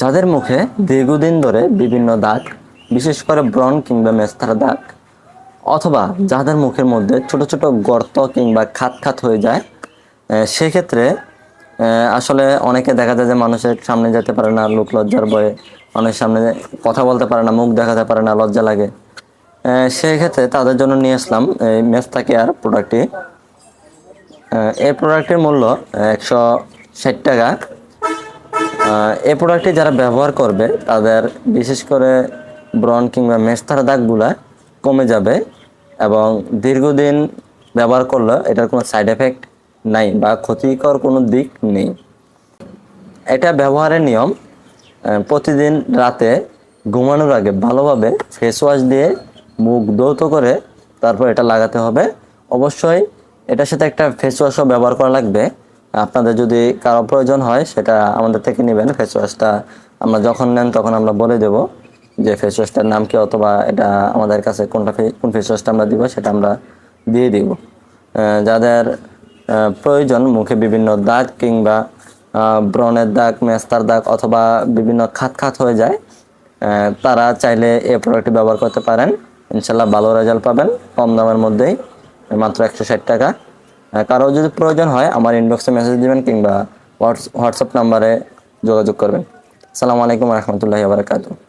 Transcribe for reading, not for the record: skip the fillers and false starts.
যাদের মুখে দীর্ঘদিন ধরে বিভিন্ন দাগ, বিশেষ করে ব্রণ কিংবা মেস্তার দাগ, অথবা যাদের মুখের মধ্যে ছোট ছোট গর্ত কিংবা খাত খাত হয়ে যায়, সেক্ষেত্রে আসলে অনেকে দেখা যায় যে মানুষের সামনে যেতে পারে না, লোক লজ্জার ভয়ে অনেক সামনে কথা বলতে পারে না, মুখ দেখাতে পারে না, লজ্জা লাগে। সেই ক্ষেত্রে তাদের জন্য নিয়ে আসলাম এই মেস্তা কেয়ার প্রোডাক্টটি। এই প্রোডাক্টের মূল্য 160 টাকা। এই প্রোডাক্টটি যারা ব্যবহার করবে তাদের বিশেষ করে ব্রণ কিংবা মেস্তার দাগগুলা কমে যাবে এবং দীর্ঘদিন ব্যবহার করলে এটার কোনো সাইড এফেক্ট নাই বা ক্ষতিকর কোনো দিক নেই। এটা ব্যবহারের নিয়ম, প্রতিদিন রাতে ঘুমানোর আগে ভালোভাবে ফেস ওয়াশ দিয়ে মুখ ধৌত করে তারপর এটা লাগাতে হবে। অবশ্যই এটার সাথে একটা ফেস ওয়াশও ব্যবহার করা লাগবে। আপনাদের যদি কারো প্রয়োজন হয় সেটা আমাদের থেকে নেবেন। ফেস ওয়াশটা আমরা যখন নেন তখন আমরা বলে দেব যে ফেস ওয়াশটার নাম কি, অথবা এটা আমাদের কাছে কোন ফেস ওয়াশটা আমরা দিব সেটা আমরা দিয়ে দিব। যাদের প্রয়োজন মুখে বিভিন্ন দাগ কিংবা ব্রণের দাগ, মেস্তার দাগ অথবা বিভিন্ন খাত খাত হয়ে যায়, তারা চাইলে এই প্রোডাক্টটি ব্যবহার করতে পারেন। ইনশাল্লাহ ভালো রেজাল্ট পাবেন কম দামের মধ্যেই, মাত্র 160 টাকা। কারো যদি প্রয়োজন হয় আমার ইনবক্সে মেসেজ দিবেন কিংবা হোয়াটসঅ্যাপ নাম্বারে যোগাযোগ করবেন। আসসালামু আলাইকুম রহমতুল্লাহি ওয়া বারাকাতুহু।